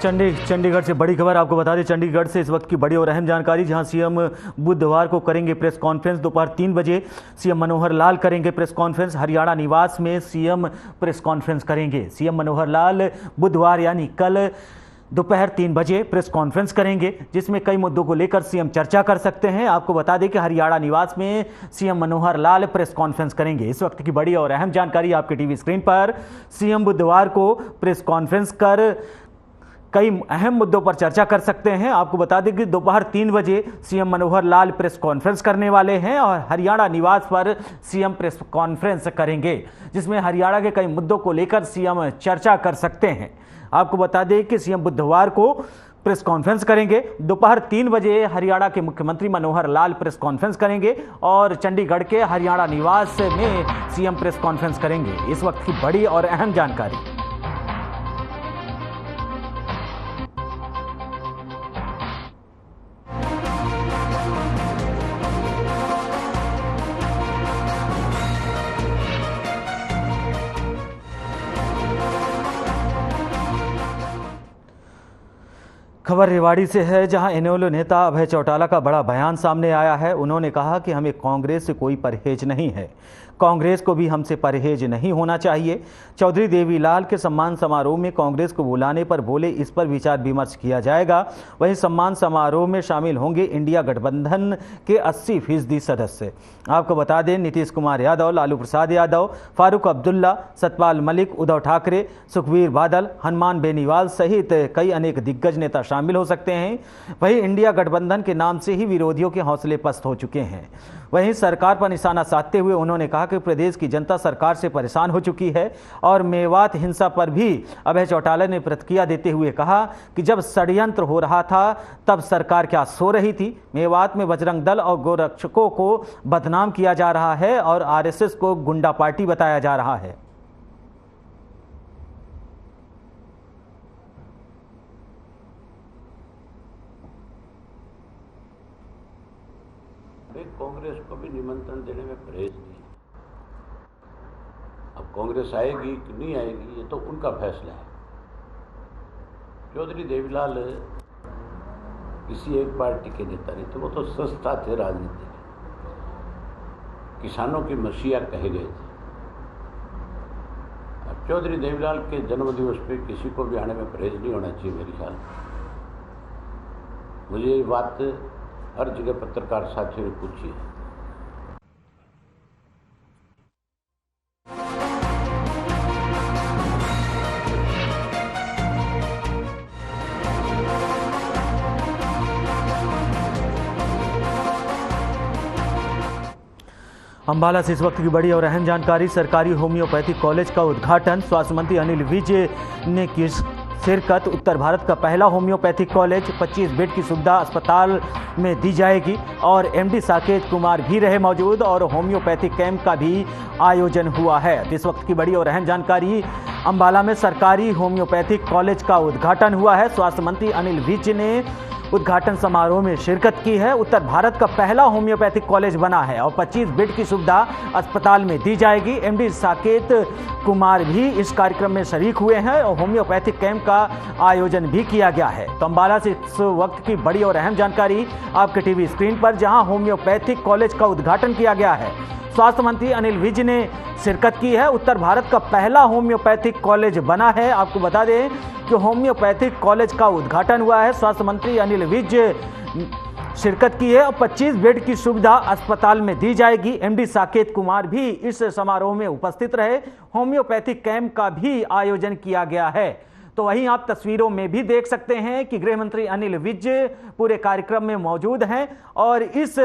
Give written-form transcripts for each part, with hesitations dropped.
चंडीगढ़ से बड़ी खबर आपको बता दें। चंडीगढ़ से इस वक्त की बड़ी और अहम जानकारी, जहां सीएम बुधवार को करेंगे प्रेस कॉन्फ्रेंस। दोपहर 3 बजे सीएम मनोहर लाल करेंगे प्रेस कॉन्फ्रेंस। हरियाणा निवास में सीएम प्रेस कॉन्फ्रेंस करेंगे। सीएम मनोहर लाल बुधवार यानी कल दोपहर 3 बजे प्रेस कॉन्फ्रेंस करेंगे, जिसमें कई मुद्दों को लेकर सीएम चर्चा कर सकते हैं। आपको बता दें कि हरियाणा निवास में CM Manohar Lal press conference करेंगे। इस वक्त की बड़ी और अहम जानकारी आपके टीवी स्क्रीन पर। सीएम बुधवार को प्रेस कॉन्फ्रेंस कर कई अहम मुद्दों पर चर्चा कर सकते हैं। आपको बता दें कि दोपहर 3 बजे CM Manohar Lal press conference करने वाले हैं और हरियाणा निवास पर सीएम प्रेस कॉन्फ्रेंस करेंगे, जिसमें हरियाणा के कई मुद्दों को लेकर सीएम चर्चा कर सकते हैं। आपको बता दें कि सीएम बुधवार को प्रेस कॉन्फ्रेंस करेंगे। दोपहर 3 बजे हरियाणा के मुख्यमंत्री मनोहर लाल प्रेस कॉन्फ्रेंस करेंगे और चंडीगढ़ के हरियाणा निवास में सीएम प्रेस कॉन्फ्रेंस करेंगे। इस वक्त की बड़ी और अहम जानकारी। खबर रेवाड़ी से है, जहां इनेलो नेता अभय चौटाला का बड़ा बयान सामने आया है। उन्होंने कहा कि हमें कांग्रेस से कोई परहेज नहीं है, कांग्रेस को भी हमसे परहेज नहीं होना चाहिए। चौधरी देवीलाल के सम्मान समारोह में कांग्रेस को बुलाने पर बोले, इस पर विचार विमर्श किया जाएगा। वहीं सम्मान समारोह में शामिल होंगे इंडिया गठबंधन के 80% सदस्य। आपको बता दें, नीतीश कुमार यादव, लालू प्रसाद यादव, फारूक अब्दुल्ला, सतपाल मलिक, उद्धव ठाकरे, सुखबीर बादल, हनुमान बेनीवाल सहित कई अनेक दिग्गज नेता शामिल हो सकते हैं। वहीं इंडिया गठबंधन के नाम से ही विरोधियों के हौसले पस्त हो चुके हैं। वहीं सरकार पर निशाना साधते हुए उन्होंने कहा कि प्रदेश की जनता सरकार से परेशान हो चुकी है और मेवात हिंसा पर भी अभय चौटाला ने प्रतिक्रिया देते हुए कहा कि जब षड्यंत्र हो रहा था तब सरकार क्या सो रही थी। मेवात में बजरंग दल और गोरक्षकों को बदनाम किया जा रहा है और आरएसएस को गुंडा पार्टी बताया जा रहा है। कांग्रेस को भी निमंत्रण देने में परहेज नहीं। अब कांग्रेस आएगी कि नहीं आएगी ये तो उनका फैसला है। चौधरी देवीलाल किसी एक पार्टी के नेता नहीं, तो वो तो संस्था थे राजनीति के, किसानों की मसीहा कहे गए थे। अब चौधरी देवीलाल के जन्मदिवस पे किसी को भी आने में परहेज नहीं होना चाहिए मेरे ख्याल। मुझे ये बात हर जगह पत्रकार साथियों ने पूछी है। अंबाला से इस वक्त की बड़ी और अहम जानकारी। सरकारी होम्योपैथिक कॉलेज का उद्घाटन, स्वास्थ्य मंत्री अनिल विज ने की शिरकत। उत्तर भारत का पहला होम्योपैथिक कॉलेज, 25 बेड की सुविधा अस्पताल में दी जाएगी और एमडी साकेत कुमार भी रहे मौजूद और होम्योपैथिक कैंप का भी आयोजन हुआ है। इस वक्त की बड़ी और अहम जानकारी। अंबाला में सरकारी होम्योपैथिक कॉलेज का उद्घाटन हुआ है। स्वास्थ्य मंत्री अनिल विज ने उद्घाटन समारोह में शिरकत की है। उत्तर भारत का पहला होम्योपैथिक कॉलेज बना है और 25 बेड की सुविधा अस्पताल में दी जाएगी। एमडी साकेत कुमार भी इस कार्यक्रम में शरीक हुए हैं और होम्योपैथिक कैंप का आयोजन भी किया गया है। तो अंबाला से इस वक्त की बड़ी और अहम जानकारी आपके टीवी स्क्रीन पर, जहां होम्योपैथिक कॉलेज का उद्घाटन किया गया है। स्वास्थ्य मंत्री अनिल विज ने शिरकत की है। उत्तर भारत का पहला होम्योपैथिक कॉलेज बना है। आपको बता दें कि होम्योपैथिक कॉलेज का उद्घाटन हुआ है। स्वास्थ्य मंत्री अनिल विज शिरकत की है और 25 बेड की सुविधा अस्पताल में दी जाएगी। एमडी साकेत कुमार भी इस समारोह में उपस्थित रहे। होम्योपैथिक कैंप का भी आयोजन किया गया है। तो वहीं आप तस्वीरों में भी देख सकते हैं कि गृह मंत्री अनिल विज पूरे कार्यक्रम में मौजूद हैं और इस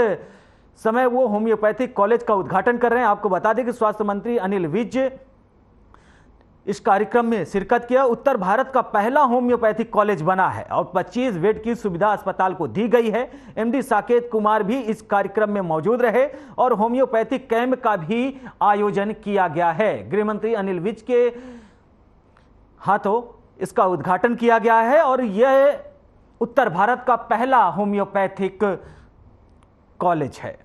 समय वो होम्योपैथिक कॉलेज का उद्घाटन कर रहे हैं। आपको बता दें कि स्वास्थ्य मंत्री अनिल विज इस कार्यक्रम में शिरकत किया। उत्तर भारत का पहला होम्योपैथिक कॉलेज बना है और 25 बेड की सुविधा अस्पताल को दी गई है। एमडी साकेत कुमार भी इस कार्यक्रम में मौजूद रहे और होम्योपैथिक कैंप का भी आयोजन किया गया है। गृह मंत्री अनिल विज के हाथों इसका उद्घाटन किया गया है और यह उत्तर भारत का पहला होम्योपैथिक कॉलेज है।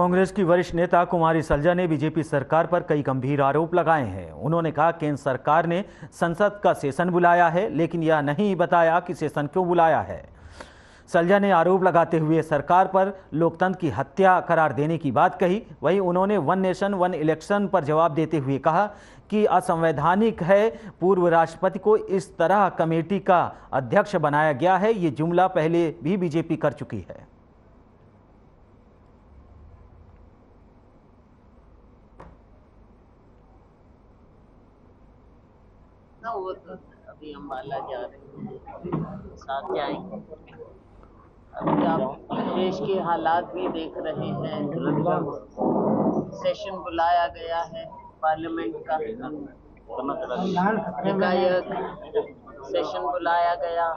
कांग्रेस की वरिष्ठ नेता कुमारी सलजा ने बीजेपी सरकार पर कई गंभीर आरोप लगाए हैं। उन्होंने कहा केंद्र सरकार ने संसद का सेशन बुलाया है, लेकिन यह नहीं बताया कि सेशन क्यों बुलाया है। सलजा ने आरोप लगाते हुए सरकार पर लोकतंत्र की हत्या करार देने की बात कही। वहीं उन्होंने वन नेशन वन इलेक्शन पर जवाब देते हुए कहा कि असंवैधानिक है पूर्व राष्ट्रपति को इस तरह कमेटी का अध्यक्ष बनाया गया है। ये जुमला पहले भी बीजेपी कर चुकी है। ना वो तो अभी अम्बाला जा रहे हैं, साथ जाएंगे। अभी आप देश के हालात भी देख रहे हैं। सेशन बुलाया गया है पार्लियामेंट का, विधायक सेशन बुलाया गया।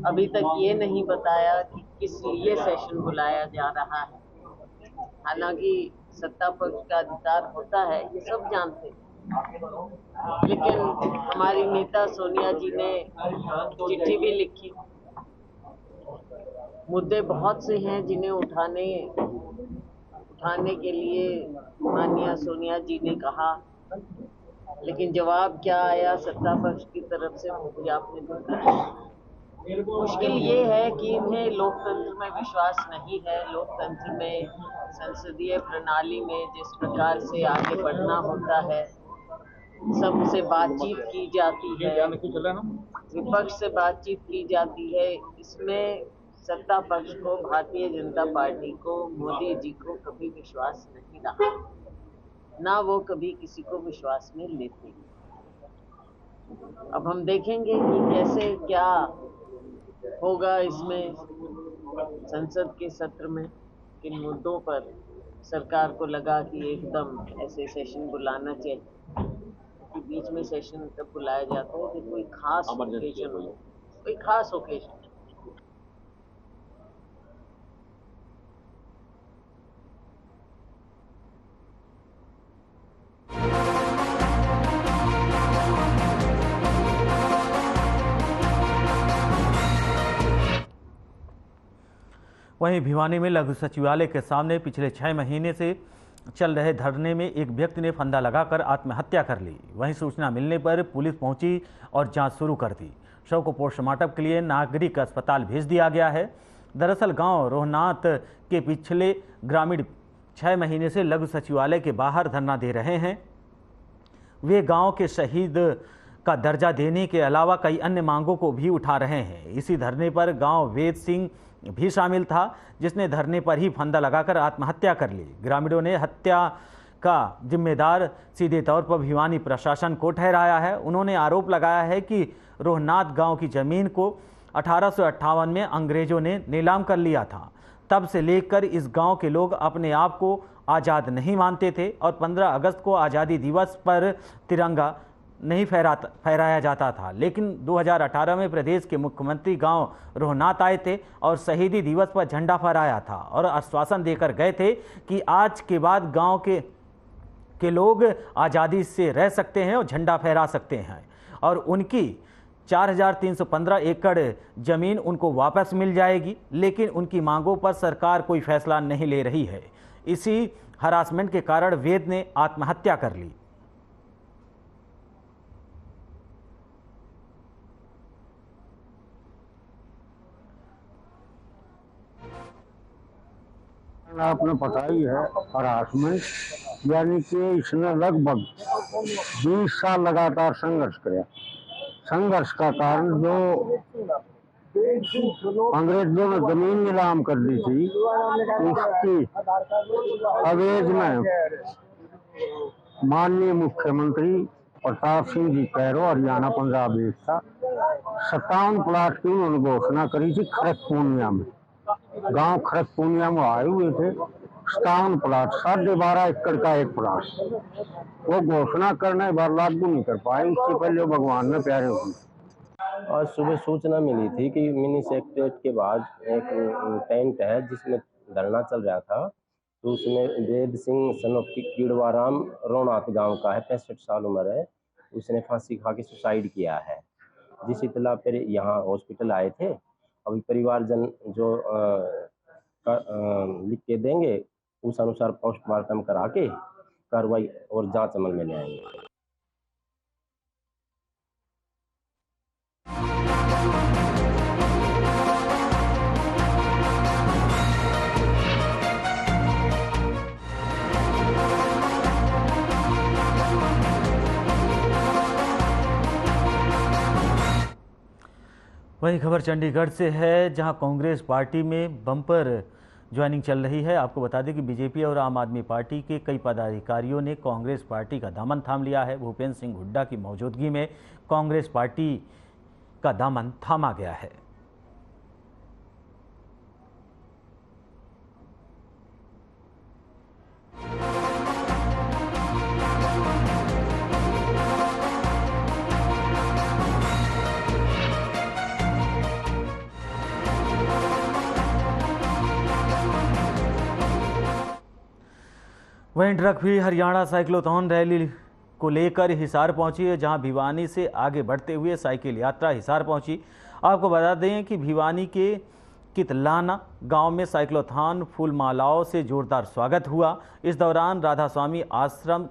अभी तक ये नहीं बताया कि किस लिए सेशन बुलाया जा रहा है। हालांकि सत्ता पक्ष का अधिकार होता है, ये सब जानते हैं, लेकिन हमारी नेता सोनिया जी ने चिट्ठी भी लिखी। मुद्दे बहुत से हैं जिन्हें उठाने के लिए माननीय सोनिया जी ने कहा, लेकिन जवाब क्या आया सत्ता पक्ष की तरफ से वो भी आपने देखा। मुश्किल ये है कि इन्हें लोकतंत्र में विश्वास नहीं है। लोकतंत्र में, संसदीय प्रणाली में जिस प्रकार से आगे बढ़ना होता है, सबसे बातचीत की जाती है, विपक्ष से बातचीत की जाती है, इसमें सत्ता पक्ष को, भारतीय जनता पार्टी को, मोदी जी को कभी विश्वास नहीं रहा, ना वो कभी किसी को विश्वास में लेते। अब हम देखेंगे कि कैसे क्या होगा इसमें संसद के सत्र में, किन मुद्दों पर सरकार को लगा कि एकदम ऐसे सेशन बुलाना चाहिए। कि बीच में सेशन तब बुलाया जाता है कि कोई खास ओकेजन हो, कोई खास ओकेजन। वहीं भिवानी में लघु सचिवालय के सामने पिछले 6 महीने से चल रहे धरने में एक व्यक्ति ने फंदा लगाकर आत्महत्या कर ली। वहीं सूचना मिलने पर पुलिस पहुंची और जांच शुरू कर दी। शव को पोस्टमार्टम के लिए नागरिक अस्पताल भेज दिया गया है। दरअसल गांव रोहनाथ के पिछले ग्रामीण 6 महीने से लघु सचिवालय के बाहर धरना दे रहे हैं। वे गांव के शहीद का दर्जा देने के अलावा कई अन्य मांगों को भी उठा रहे हैं। इसी धरने पर गांव वेद सिंह भी शामिल था, जिसने धरने पर ही फंदा लगाकर आत्महत्या कर ली। ग्रामीणों ने हत्या का जिम्मेदार सीधे तौर पर भिवानी प्रशासन को ठहराया है। उन्होंने आरोप लगाया है कि रोहनाथ गांव की जमीन को 1858 में अंग्रेजों ने नीलाम कर लिया था। तब से लेकर इस गांव के लोग अपने आप को आज़ाद नहीं मानते थे और 15 अगस्त को आज़ादी दिवस पर तिरंगा नहीं फहराया जाता था। लेकिन 2018 में प्रदेश के मुख्यमंत्री गांव रोहनाथ आए थे और शहीदी दिवस पर झंडा फहराया था और आश्वासन देकर गए थे कि आज के बाद गांव के लोग आज़ादी से रह सकते हैं और झंडा फहरा सकते हैं और उनकी 4315 एकड़ जमीन उनको वापस मिल जाएगी। लेकिन उनकी मांगों पर सरकार कोई फैसला नहीं ले रही है। इसी हरासमेंट के कारण वेद ने आत्महत्या कर ली। आपने पढ़ाई है हरासमेंट, यानी कि इसने लगभग 20 साल लगातार संघर्ष किया। संघर्ष का कारण जो अंग्रेजों ने जमीन नीलाम कर दी थी, उसकी अवैध में माननीय मुख्यमंत्री प्रताप सिंह जी कैरो हरियाणा पंजाब एक था, 57 प्लाट की उन्होंने घोषणा करी थी। खड़कपूर्णिया में, गांव खड़कपूर्णिया में आए हुए थे 57 प्लाट, 12.5 एकड़ का एक प्लाट, वो घोषणा करने बार लागू नहीं कर पाए। उससे पहले भगवान में प्यारे हुए। आज सुबह सूचना मिली थी कि मिनी सेक्रेटरीट के बाद एक टेंट है जिसमें धरना चल रहा था, तो उसमें वेद सिंह सन ऑफ कीड़वाराम रोहनाथ गांव का है, 65 साल उम्र है। उसने फांसी खा के सुसाइड किया है। जिस इतला पर यहाँ हॉस्पिटल आए थे, अभी परिवारजन जो लिख के देंगे उस अनुसार पोस्टमार्टम करा के कार्रवाई और जांच अमल में ले आएंगे। वही खबर चंडीगढ़ से है, जहां कांग्रेस पार्टी में बम्पर ज्वाइनिंग चल रही है। आपको बता दें कि बीजेपी और आम आदमी पार्टी के कई पदाधिकारियों ने कांग्रेस पार्टी का दामन थाम लिया है। भूपेंद्र सिंह हुड्डा की मौजूदगी में कांग्रेस पार्टी का दामन थामा गया है। वहीं drug free Haryana cyclothon rally को लेकर हिसार पहुंची है, जहां भिवानी से आगे बढ़ते हुए साइकिल यात्रा हिसार पहुंची। आपको बता दें कि भिवानी के कितलाना गांव में साइक्लोथॉन फूल मालाओं से जोरदार स्वागत हुआ। इस दौरान राधा स्वामी आश्रम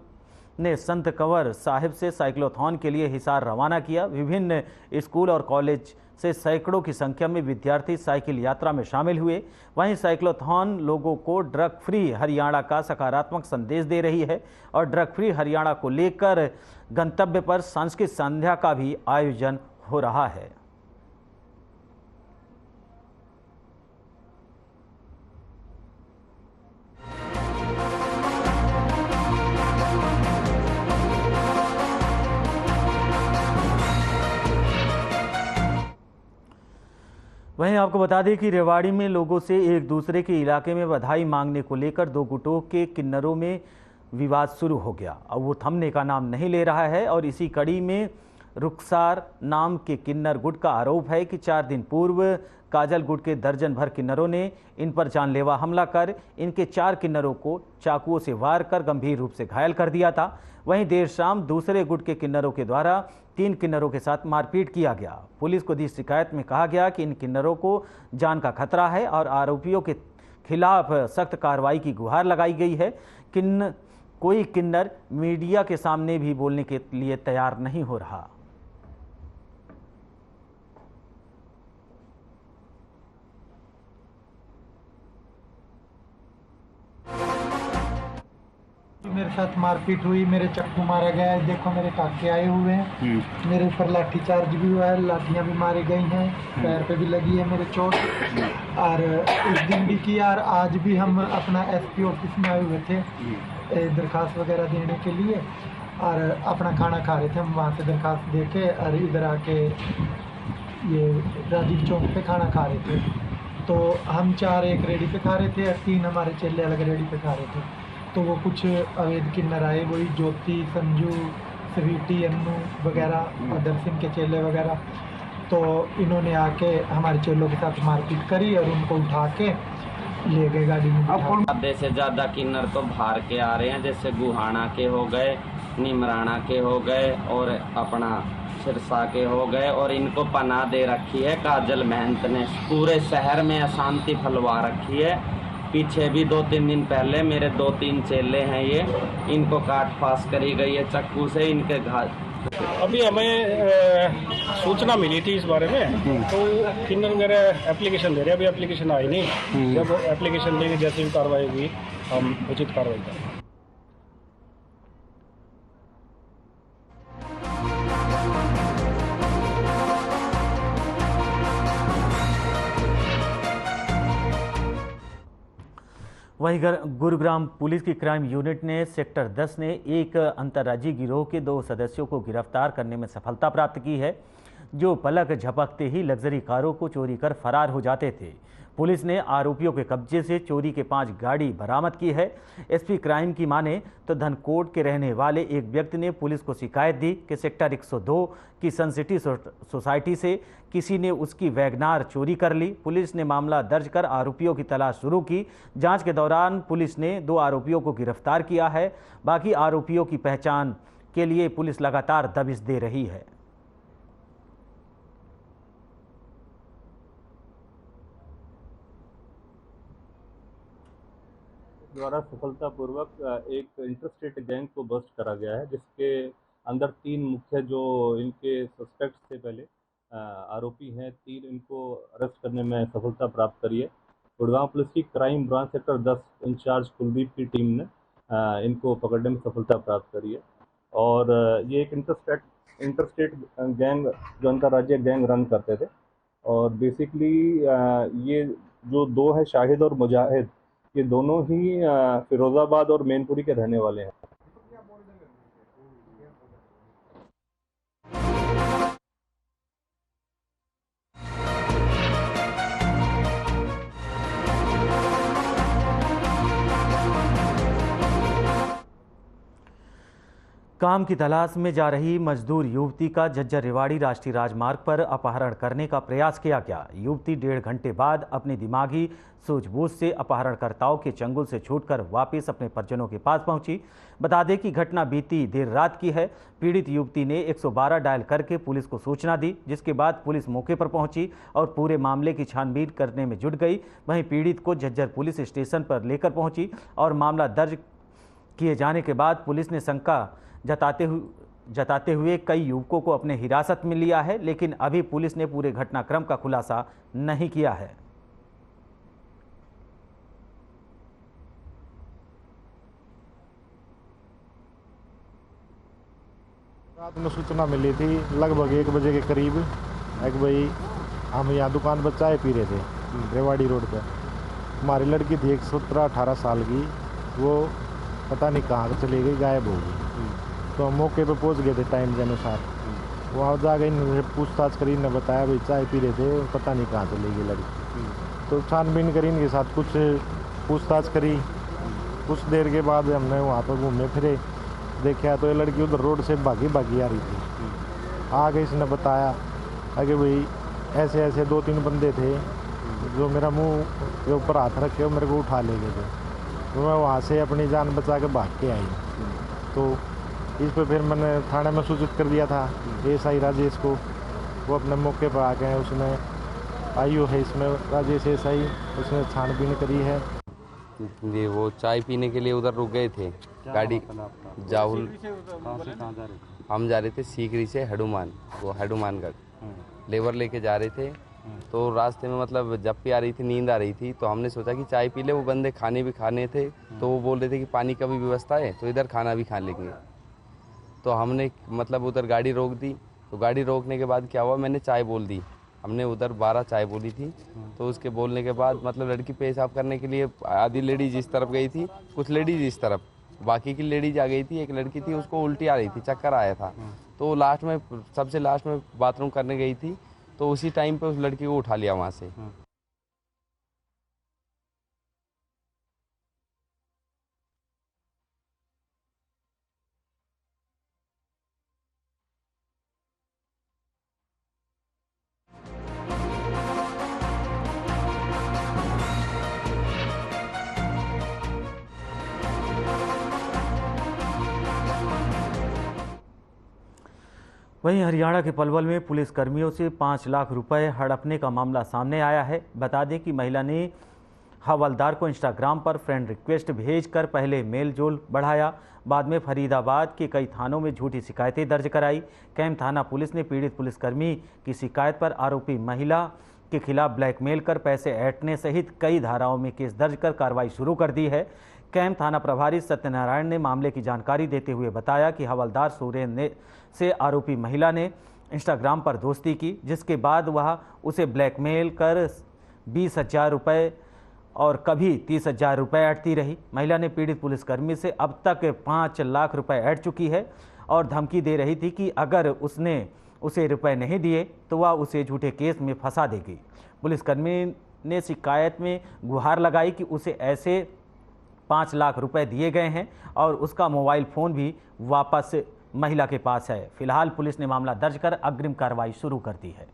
ने संत कंवर साहिब से साइक्लोथॉन के लिए हिसार रवाना किया। विभिन्न स्कूल और कॉलेज से सैकड़ों की संख्या में विद्यार्थी साइकिल यात्रा में शामिल हुए। वहीं साइक्लोथॉन लोगों को ड्रग फ्री हरियाणा का सकारात्मक संदेश दे रही है और ड्रग फ्री हरियाणा को लेकर गंतव्य पर सांस्कृतिक संध्या का भी आयोजन हो रहा है। वहीं आपको बता दें कि रेवाड़ी में लोगों से एक दूसरे के इलाके में बधाई मांगने को लेकर दो गुटों के किन्नरों में विवाद शुरू हो गया। अब वो थमने का नाम नहीं ले रहा है और इसी कड़ी में रुखसार नाम के किन्नर गुट का आरोप है कि 4 दिन पूर्व काजल गुट के दर्जन भर किन्नरों ने इन पर जानलेवा हमला कर इनके 4 किन्नरों को चाकुओं से वार कर गंभीर रूप से घायल कर दिया था। वहीं देर शाम दूसरे गुट के किन्नरों के द्वारा 3 किन्नरों के साथ मारपीट किया गया। पुलिस को दी शिकायत में कहा गया कि इन किन्नरों को जान का खतरा है और आरोपियों के खिलाफ सख्त कार्रवाई की गुहार लगाई गई है। कोई किन्नर मीडिया के सामने भी बोलने के लिए तैयार नहीं हो रहा। मेरे साथ मारपीट हुई, मेरे चक्कू मारा गया है, देखो मेरे टाके आए हुए हैं, मेरे ऊपर लाठी चार्ज भी हुआ है, लाठियां भी मारी गई हैं, पैर पे भी लगी है मेरे चोट। और उस दिन भी किया और आज भी हम अपना एसपी ऑफिस में आए हुए थे दरखास्त वगैरह देने के लिए और अपना खाना खा रहे थे। हम वहाँ से दरखास्त दे के और इधर आके ये राजीव चौक पे खाना खा रहे थे। तो हम 4 एक रेडी पे खा रहे थे और 3 हमारे चेले अलग रेडी पे खा रहे थे। तो वो कुछ अवैध किन्नर आए, वही ज्योति, संजू, स्वीटी, अन्नू वगैरह, अदर सिंह के चेले वगैरह। तो इन्होंने आके हमारे चेलों के साथ मारपीट करी और उनको उठा के ले गए गाड़ी में। आधे से ज़्यादा किन्नर तो बाहर के आ रहे हैं, जैसे गुहाना के हो गए, निमराना के हो गए और अपना सिरसा के हो गए। और इनको पनाह दे रखी है काजल महंत ने। पूरे शहर में अशांति फैलवा रखी है। पीछे भी 2-3 दिन पहले मेरे 2-3 चेले हैं, ये इनको काट फास करी गई है चक्कू से, इनके घात। अभी हमें सूचना मिली थी इस बारे में, तो किन्नर मेरे एप्लीकेशन दे रहे, अभी एप्लीकेशन आई नहीं। जब एप्लीकेशन देंगे जैसे भी कार्रवाई हुई हम उचित कार्रवाई करेंगे। वहीं गुरुग्राम पुलिस की क्राइम यूनिट ने सेक्टर 10 ने एक अंतर्राज्यीय गिरोह के 2 सदस्यों को गिरफ्तार करने में सफलता प्राप्त की है, जो पलक झपकते ही लग्जरी कारों को चोरी कर फरार हो जाते थे। पुलिस ने आरोपियों के कब्जे से चोरी के 5 गाड़ी बरामद की है। एसपी क्राइम की माने तो धनकोट के रहने वाले एक व्यक्ति ने पुलिस को शिकायत दी कि सेक्टर 102 की सनसिटी सोसाइटी से किसी ने उसकी वैगनार चोरी कर ली। पुलिस ने मामला दर्ज कर आरोपियों की तलाश शुरू की। जांच के दौरान पुलिस ने 2 आरोपियों को गिरफ्तार किया है। बाकी आरोपियों की पहचान के लिए पुलिस लगातार दबिश दे रही है। द्वारा सफलतापूर्वक एक इंटरस्टेट गैंग को बस्ट करा गया है, जिसके अंदर 3 मुख्य जो इनके सस्पेक्ट्स थे पहले आरोपी हैं, 3 इनको अरेस्ट करने में सफलता प्राप्त करी है। गुड़गांव पुलिस की crime branch sector 10 incharge Kuldeep की टीम ने इनको पकड़ने में सफलता प्राप्त करी है। और ये एक इंटरस्टेट गैंग जो अंतर्राज्यीय गैंग रन करते थे। और बेसिकली ये जो 2 है शाहिद और मुजाहिद, ये दोनों ही फिरोज़ाबाद और मैनपुरी के रहने वाले हैं। काम की तलाश में जा रही मजदूर युवती का झज्जर रेवाड़ी राष्ट्रीय राजमार्ग पर अपहरण करने का प्रयास किया गया। युवती 1.5 घंटे बाद अपनी दिमागी सूझबूझ से अपहरणकर्ताओं के चंगुल से छूटकर वापस अपने परिजनों के पास पहुंची। बता दें कि घटना बीती देर रात की है। पीड़ित युवती ने 112 डायल करके पुलिस को सूचना दी, जिसके बाद पुलिस मौके पर पहुंची और पूरे मामले की छानबीन करने में जुट गई। वहीं पीड़ित को झज्जर पुलिस स्टेशन पर लेकर पहुंची और मामला दर्ज किए जाने के बाद पुलिस ने शंका जताते हुए कई युवकों को अपने हिरासत में लिया है, लेकिन अभी पुलिस ने पूरे घटनाक्रम का खुलासा नहीं किया है। रात में सूचना मिली थी लगभग 1 बजे के करीब कि भाई हम यहाँ दुकान पर चाय पी रहे थे रेवाड़ी रोड पर। हमारी लड़की थी 17-18 साल की, वो पता नहीं कहाँ चली गई, गायब हो गई। तो हम मौके पे पहुंच गए थे टाइम के अनुसार। वहाँ जा गई, इन्होंने पूछताछ करी, ने बताया भाई चाय पी रहे थे, पता नहीं कहाँ चली गई लड़की। तो छानबीन करी, इनके साथ कुछ पूछताछ करी। कुछ देर के बाद हमने वहाँ पर घूमे फिरे, देखा तो ये लड़की उधर रोड से भागी आ रही थी। आगे इसने बताया कि भाई ऐसे ऐसे 2-3 बंदे थे जो मेरा मुँह के ऊपर हाथ रखे और मेरे को उठा ले गए थे। तो मैं वहाँ से अपनी जान बचा के भाग के आई। तो इस पर फिर मैंने थाने में सूचित कर दिया था एसआई राजेश को। वो अपने मौके पर आ गए, उसने आईओ है इसमें राजेश एसआई, उसने छानबीन करी है। ये वो चाय पीने के लिए उधर रुक गए थे गाड़ी जाहुल। हम जा रहे थे सीकरी से हनुमान, वो हनुमानगढ़ लेबर लेके जा रहे थे। तो रास्ते में मतलब जब भी आ रही थी, नींद आ रही थी, तो हमने सोचा कि चाय पी ले। वो बंदे खाने भी खाने थे, तो वो बोल रहे थे कि पानी का भी व्यवस्था है तो इधर खाना भी खा लेंगे। तो हमने मतलब उधर गाड़ी रोक दी। तो गाड़ी रोकने के बाद क्या हुआ, मैंने चाय बोल दी। हमने उधर 12 चाय बोली थी। तो उसके बोलने के बाद मतलब लड़की पेशाब करने के लिए आधी लेडीज इस तरफ गई थी, कुछ लेडीज इस तरफ, बाकी की लेडीज आ गई थी। एक लड़की थी, उसको उल्टी आ रही थी, चक्कर आया था। तो लास्ट में सबसे लास्ट में बाथरूम करने गई थी। तो उसी टाइम पे उस लड़की को उठा लिया वहाँ से। वहीं हरियाणा के पलवल में पुलिस कर्मियों से 5 लाख रुपए हड़पने का मामला सामने आया है। बता दें कि महिला ने हवलदार को इंस्टाग्राम पर फ्रेंड रिक्वेस्ट भेजकर पहले मेल जोल बढ़ाया, बाद में फरीदाबाद के कई थानों में झूठी शिकायतें दर्ज कराई। कैंप थाना पुलिस ने पीड़ित पुलिसकर्मी की शिकायत पर आरोपी महिला के खिलाफ ब्लैकमेल कर पैसे ऐंठने सहित कई धाराओं में केस दर्ज कर कार्रवाई शुरू कर दी है। कैंप थाना प्रभारी सत्यनारायण ने मामले की जानकारी देते हुए बताया कि हवलदार सुरेंद्र से आरोपी महिला ने इंस्टाग्राम पर दोस्ती की, जिसके बाद वह उसे ब्लैकमेल कर 20,000 रुपये और कभी 30,000 रुपये ऐंठती रही। महिला ने पीड़ित पुलिसकर्मी से अब तक 5 लाख रुपए ऐंठ चुकी है और धमकी दे रही थी कि अगर उसने उसे रुपए नहीं दिए तो वह उसे झूठे केस में फंसा देगी। पुलिसकर्मी ने शिकायत में गुहार लगाई कि उसे ऐसे 5 लाख रुपए दिए गए हैं और उसका मोबाइल फ़ोन भी वापस महिला के पास है। फिलहाल पुलिस ने मामला दर्ज कर अग्रिम कार्रवाई शुरू कर दी है।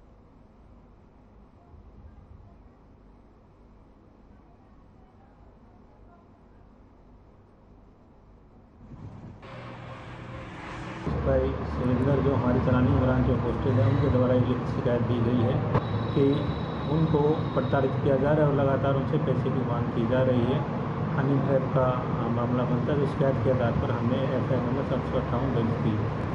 सिलेंडर जो हमारी तरानी ब्रांच जो पोस्टेड है उनके द्वारा एक लिखित शिकायत दी गई है कि उनको प्रताड़ित किया जा रहा है और लगातार उनसे पैसे की मांग की जा रही है। हनी ट्रैप का मामला बनता है। तो शिकायत के आधार पर हमने FIR नंबर 758 दर्ज की है।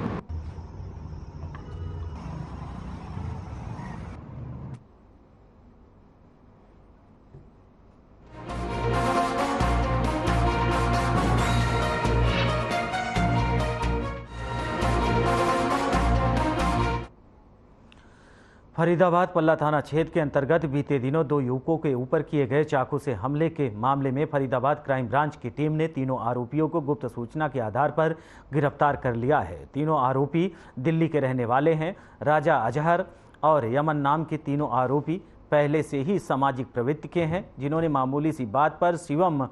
फरीदाबाद पल्ला थाना क्षेत्र के अंतर्गत बीते दिनों 2 युवकों के ऊपर किए गए चाकू से हमले के मामले में फरीदाबाद क्राइम ब्रांच की टीम ने तीनों आरोपियों को गुप्त सूचना के आधार पर गिरफ्तार कर लिया है। तीनों आरोपी दिल्ली के रहने वाले हैं। राजा अजहर और यमन नाम के तीनों आरोपी पहले से ही सामाजिक प्रवृत्ति के हैं, जिन्होंने मामूली सी बात पर शिवम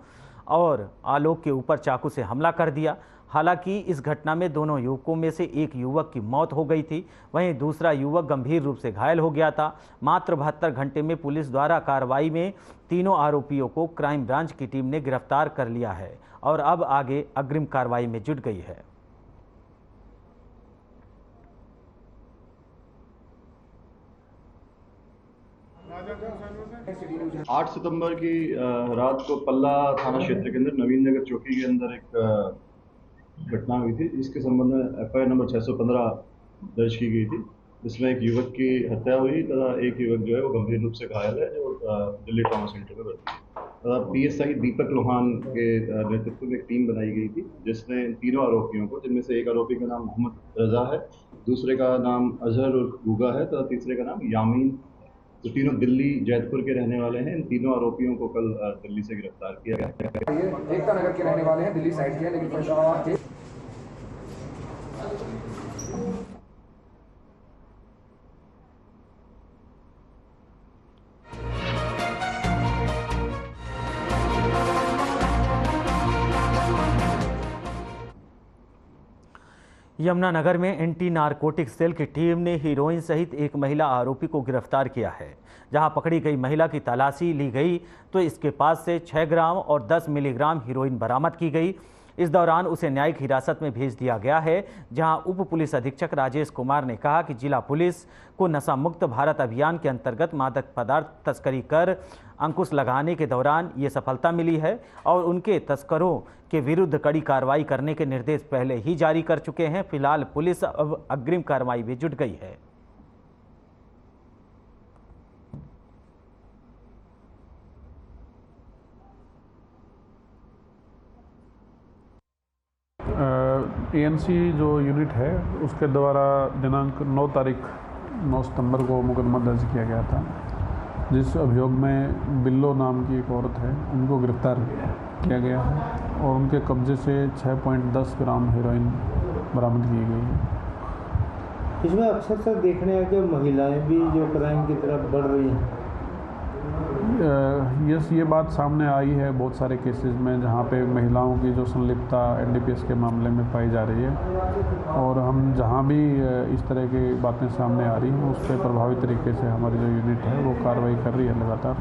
और आलोक के ऊपर चाकू से हमला कर दिया। हालांकि इस घटना में दोनों युवकों में से एक युवक की मौत हो गई थी, वहीं दूसरा युवक गंभीर रूप से घायल हो गया था। मात्र 72 घंटे में पुलिस द्वारा कार्रवाई में तीनों आरोपियों को क्राइम ब्रांच की टीम ने गिरफ्तार कर लिया है और अब आगे अग्रिम कार्रवाई में जुट गई है। 8 सितंबर की रात को पल्ला थाना क्षेत्र के अंदर नवीन नगर चौकी के अंदर एक घटना हुई थी, जिसके संबंध में FIR नंबर 615 दर्ज की गई थी, जिसमें एक युवक की हत्या हुई तथा एक युवक जो है वो गंभीर रूप से घायल है, जो दिल्ली ट्रॉमा सेंटर में भर्ती है। तथा PSI दीपक लोहान के नेतृत्व में एक टीम बनाई गई थी, जिसने इन तीनों आरोपियों को, जिनमें से एक आरोपी का नाम मोहम्मद रजा है, दूसरे का नाम अजहर और गुगा है तथा तीसरे का नाम यामीन, तो तीनों दिल्ली जैतपुर के रहने वाले हैं। इन तीनों आरोपियों को कल दिल्ली से गिरफ्तार किया गया है। ये एकता नगर के रहने वाले हैं, दिल्ली साइड के हैं, लेकिन फैसलाबाद के यमुनानगर में एंटी नारकोटिक सेल की टीम ने हीरोइन सहित एक महिला आरोपी को गिरफ्तार किया है। जहां पकड़ी गई महिला की तलाशी ली गई तो इसके पास से 6 ग्राम और 10 मिलीग्राम हीरोइन बरामद की गई। इस दौरान उसे न्यायिक हिरासत में भेज दिया गया है, जहां उप पुलिस अधीक्षक राजेश कुमार ने कहा कि जिला पुलिस को नशा मुक्त भारत अभियान के अंतर्गत मादक पदार्थ तस्करी कर अंकुश लगाने के दौरान ये सफलता मिली है और उनके तस्करों के विरुद्ध कड़ी कार्रवाई करने के निर्देश पहले ही जारी कर चुके हैं। फिलहाल पुलिस अब अग्रिम कार्रवाई में जुट गई है। ANC जो यूनिट है उसके द्वारा दिनांक 9 सितंबर को मुकदमा दर्ज किया गया था, जिस अभियोग में बिल्लो नाम की एक औरत है, उनको गिरफ्तार किया गया है और उनके कब्जे से 6.10 ग्राम हेरोइन बरामद की गई है। इसमें अक्सर से देखने आए कि महिलाएं भी जो क्राइम की तरफ बढ़ रही हैं। यस, ये बात सामने आई है बहुत सारे केसेस में, जहाँ पे महिलाओं की जो संलिप्तता NDPS के मामले में पाई जा रही है और हम जहाँ भी इस तरह की बातें सामने आ रही हैं उस पर प्रभावी तरीके से हमारी जो यूनिट है वो कार्रवाई कर रही है लगातार।